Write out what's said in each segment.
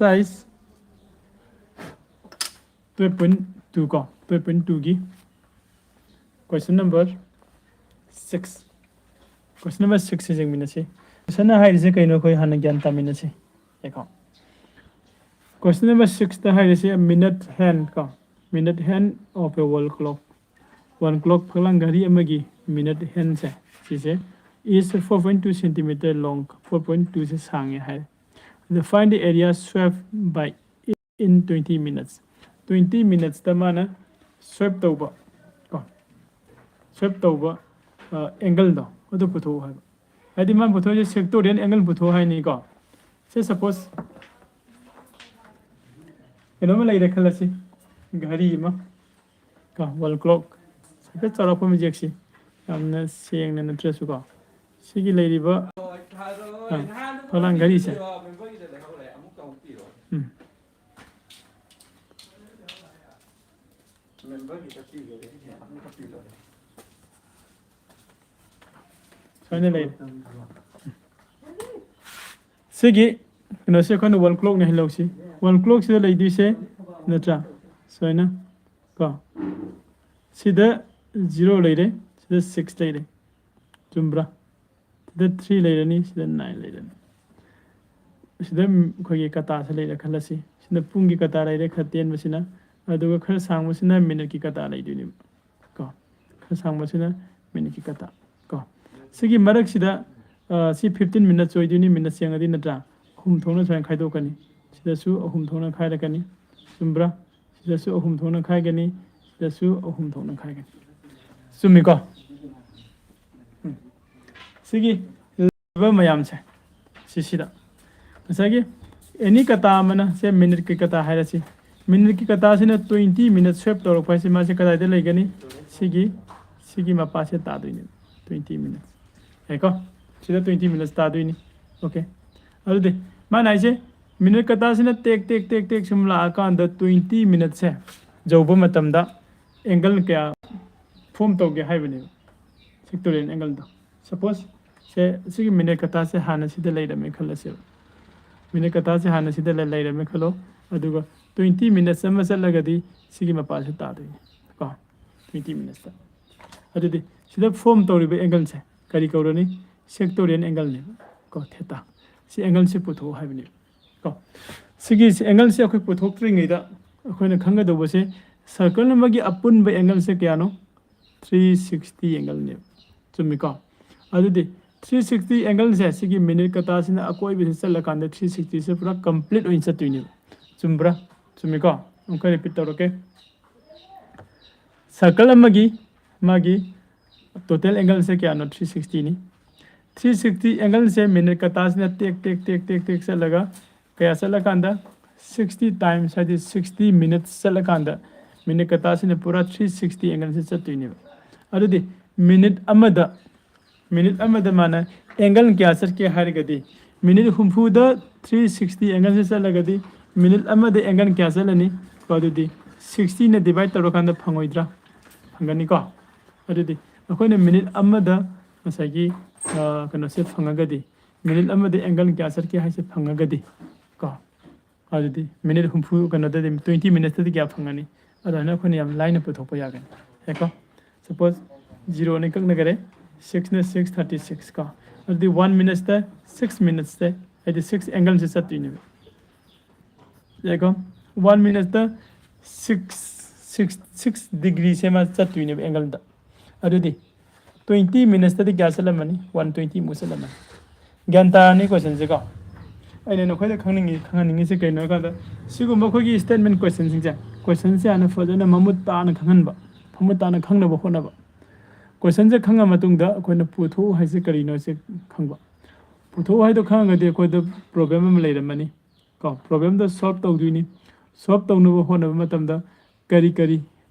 size 12.2 ko 12.2 gi question number 6 question number 6 is minasi question na hai se kaino koi hana gyan ta minasi ekho question number 6 ta hai se a minute hand ko minute hand of a wall clock one clock phalang gari amagi minute hand se is 4.2 centimeter long 4.2 se sang hai the find the area swept by in 20 minutes 20 minutes ta mana swept tauba ko swept tauba angle do adu putho hai adi man putho je sectorial angle putho hai ni ko say suppose eno ma lai rakhal si gari ma ka wall clock se chara ko mi jeksi amna seng na trace ko sigi lai riba phalang gari se finally sigi no se kon wall clock ne hello si wall clock se lai di se natra so na ko sida 0 lai de sida 6 lai de jumbra sida 3 lai de ni sida 9 lai de sida ko ye kata se lai de khalasi sida pung gi kata lai de khaten masina aduga khar sang masina minute ki kata lai du ni ko khar sang masina minute ki kata ko sigi marak sida si 15 minutes oi du ni minute siang adi natra hum thona swain khai do kani sida su hum thona khai ra kani jumbra sida su hum thona khai gani sida su hum thona khai gani sumi ko sigi ba mayam se sida sagi any kata mana se minute ki kata hai ra si minute ki kata sina 20 minutes swept tor pa si ma se kata de lai gani sigi ma pa se ta do ni 20 minutes hai ko sida 20 minutes ta do ni okay adu de ma nai se minute kata sina tek sum la ka and 20 minutes se jobo matam da angle kya form to ge hai bani sectorial angle da suppose se sigi minute kata se hana sida lai da me khala se minute kata se hana sida lai da me khalo aduga 20 minutes sama salagadi sigi ma pa se ta do ko 20 minutes ta adudi sida form to ribe angle se kari kaurani sectorial angle ne ko theta si angle se putho hai bani ko sigi angle se akhoi puthok tri ngai da akhoi na khanga do bose circle number gi apun ba angle se kya no 360 angle ne chumi ko adudi 360 angle se sigi minute kata sina akoi bi se sala kan 360 se pura complete oin sa tuini chumbra chumi ko unka repeat taro ke circle amagi magi total angle se kya no 360 ni 360 angle se minute kata sina tek se laga kaya sala kanda 60 times hadi 60 minutes sala kanda minute kata sina pura 360 angle se chatuini adudi minute amada mana angle kya sar ke harigadi minute humfu da 360 angle se salagadi minute amada angle kya salani ko adudi 60 ne divide taro kanda phangoidra phangani ko adudi akoine minute amada masagi kana se phangagadi minute amada angle kya sar ke hai se phangagadi ko adudi minute humfu kana da 20 minutes da kya phangani adana khone yam line puthokpa yagan heko suppose 0 ne kak nagare 6 ne 636 ka adudi 1 minutes da 6 minutes da adi 6 angle se satini heko 1 minute da 6 degree se ma satini angle da adudi 20 minutes da kya salamani 120 mu salamani gyanta ni question se ka aine no khoida khangning se kai no ka da sigu ma khoi gi statement question sing ja question se ana further mamut ta na khangan ba famut ta na khangna ba khona ba question se khanga matung da akoina putho hai se kari no se khangba putho hai do khanga de ko da problem am lai ramani ko problem da solve tau duini solve tau no hona ba matam da kari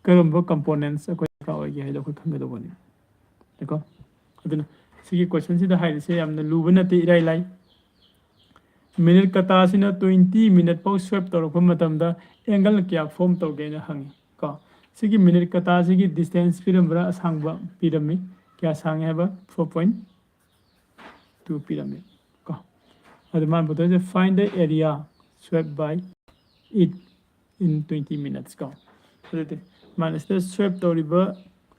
karam ba components ko ka oi gi hai do ko khanga do bani deko aduna sigi question se da hai se amna lubana te irai lai minute kata sina 20 minute pau sweep tau ko matam da angle kya form tau ge na hangi ko sigi minute kata sigi distance piramra sangba pirami kya sang hai ba 4.2 pyramid ko adman bodo je find the area swept by it in 20 minutes ko adudi mana sta swept toriba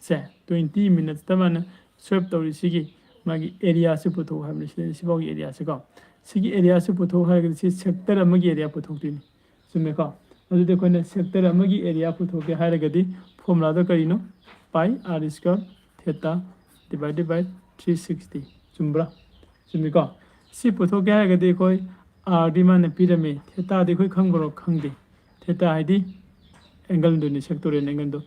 se 20 minutes ta mana swept tori sigi magi area se putho ha ni se bog area se ko sigi area se putho ha gi se sector amagi area putho tini sume ko adudi koina sector amagi area putho ke ha gadi formula da kari no pi r square theta divided by 360 chumbra chumi ko si putho ke ha gadi koi r di man pyramid theta di koi khang bro khang di theta hai di angle do ni sectorial angle do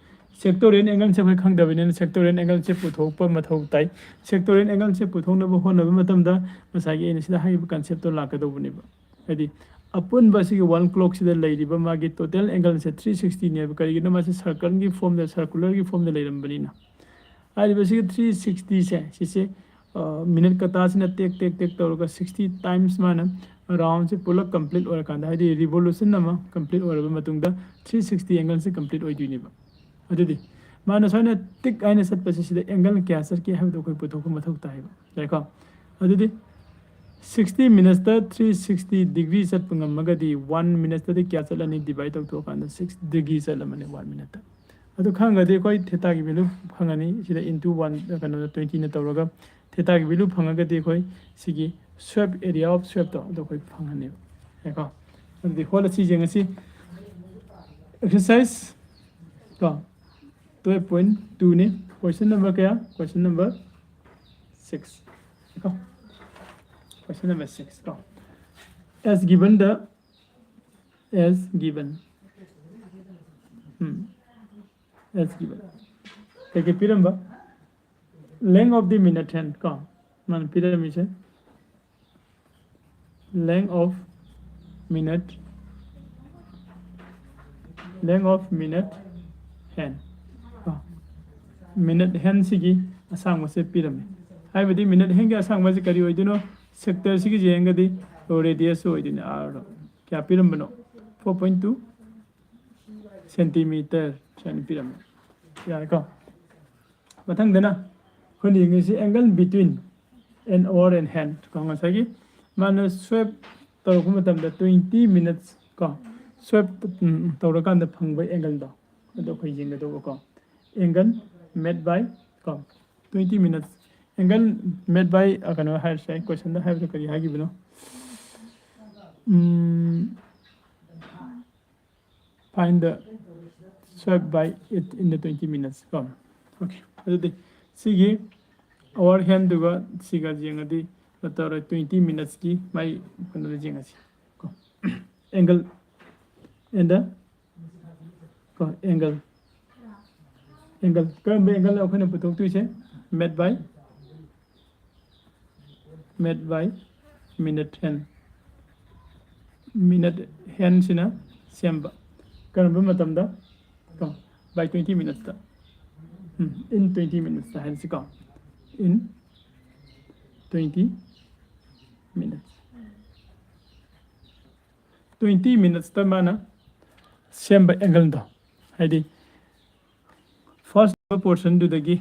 sectorial angle se koi khang da bine sectorial angle se putho pa mathau tai sectorial angle se putho na bo hona ba matam da masai ge ni sida hai concept to la ka do bune ba hadi upon basi ke 1 clock sida lai ri ba ma ge total angle se 360 ne ba kari ge na ma se circle gi form da circular gi form da lai ram bani na ai basi ke 360 se minute ka ta sin tek tek tek to ka 60 times mana around se pull complete or kan da di revolution nama complete or ba matung da 360 angle se complete oi duni ba adudi mana soina tik aina sat pasi sida angle kya sar ke ha do koi puthok mathok ta hai ba ko adudi 60 minutes ta 360 degree sat pungam maga di 1 minute ta kya chalani divide to kan da 6 degree chalamane 1 minute adu khanga de koi theta gi value phangani sida into 1 kana 20 na tawraga theta gi value phangaga de koi sigi swept area of swept do koi phangani hai ko adu whole chi jeng si exercise ko 12.2 ne question number kya question number 6 ko question number 6 ko as given as given take piramba length of the minute hand ko man pyramid se length of minute hand ko minute hand sigi asang se pyramid hai badi minute hand ga asang ma se kari oidino sector sigi jenga di radius oidino r kya pyramid no 4.2 centimeter chani pyramid ya ko mathang dana khoni ngi si angle between an or and hand ko nga sagi man swept to ko matam da 20 minutes ko swept to ra kan da phangbai angle do khoi jing do ko angle made by ko 20 minutes angle made by akano higher side question da have to kari hagi bino find the swept by it in the 20 minutes come okay adudi sigi our hand duga siga jengadi batara 20 minutes ki mai kono jengasi ko angle and the ko angle kan be angle okone putok tu se made by minute hand sina semba kan be matam da by 20 minutes ta in 20 minutes ta hand sika in 20 minutes 20 minutes ta mana semba angle da haidi first portion do dagi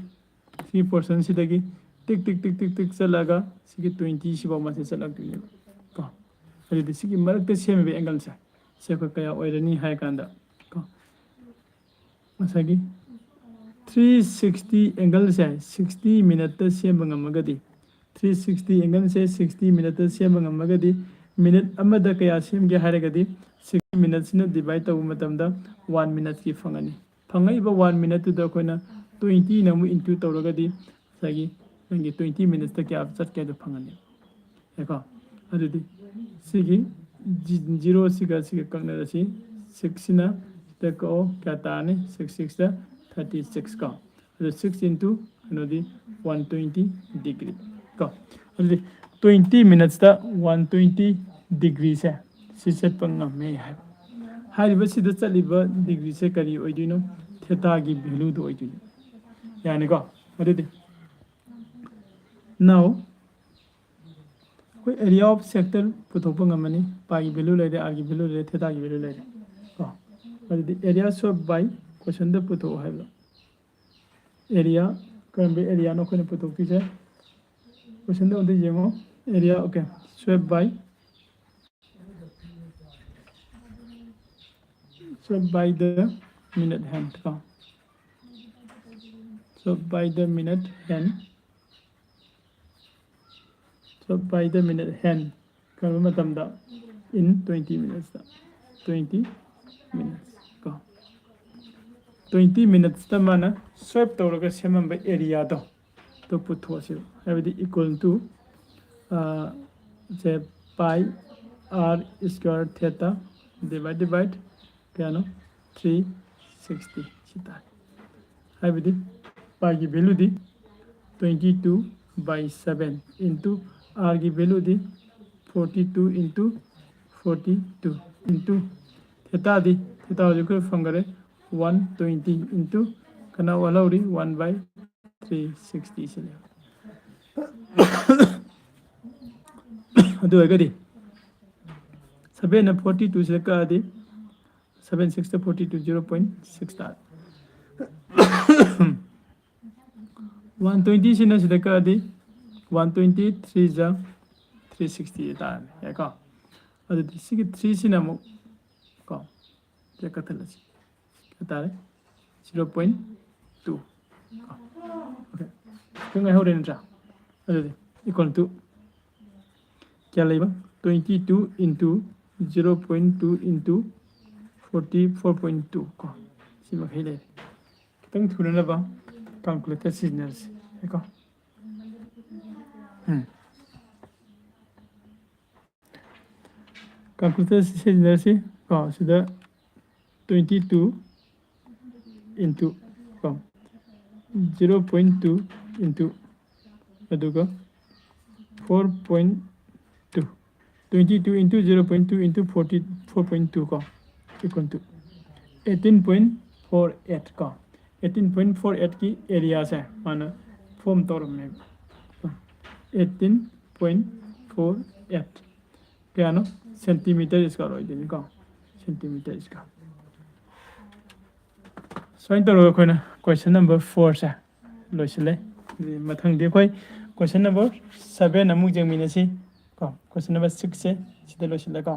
si portion si dagi tik chalaga sigi 20 si ba ma se chalak du ko haidi sigi marak ta sembe angle sa se ko kaya oirani hai kanda ko masagi 360 angle se 60 minute ta semba ngamagadi 360 angle se 60 minute ta semba ngamagadi minute amada kaya semge haragadi 60 minutes na divide tabu matam da 1 minute ki phangani phangai ba 1 minute to da koina 20 na mu into tawragadi sagi nangi 20 minutes ta kya chat ke do phangani eko adudi sigi 0 siga kakna rasi 6 na ta ko kya ta ne 6 da 36 ka 6 into anodi 120 degree ka adudi 20 minutes da 120 degree se si set pang me hai hai ba si da chaliba degree se kari oidino theta gi value do oidino yani ko adudi now koi area of sector puthokpa ngamani pi gi value lede r gi value lede theta gi value lede ko adudi area swept by question da putho hai ba area kan be area no kone puthok ki se question da onde yengo area okay swept by So by the minute hand ko. So by the minute hand. So by the minute hand. Kan matam da in 20 minutes da. 20 minutes ko. 20 minutes ta mana swipe tawraga semamba area do to puthosi habidi equal to say pi r square theta divide kano 360 sita habidi pi ki value di 22/7 into r ki value di 42 into 42 into theta di theta ho ko fangare 120 into kana walauri 1/360 sile adu agadi 7 and 42 se ka di 7 6 to 42 0.6 that 120 sina se ka di 120 3 ja 360 ta ya ka adu 3 sina mo ka ya ka thalasi tare 0.2 okay kung ai horen tra adu equal to kya leba 22 into 0.2 into 44.2 ko sima khele kitang thuna na ba calculator signals ko calculator signals ko sida 22 into 0.2 into aduga 4.2 22 into 0.2 into 44.2 ko equal to 18.48 ko 18.48 की area से माना form तौर में 18.48 क्या no centimetre इसका रोई देने का सेंटीमीटर इसका स्वाइन तौर को ना क्वेश्चन नंबर 4 से लोचले मथंग दे कोई क्वेश्चन नंबर 7 अमुक जमीन से को क्वेश्चन नंबर 6 से सीधे लोचले का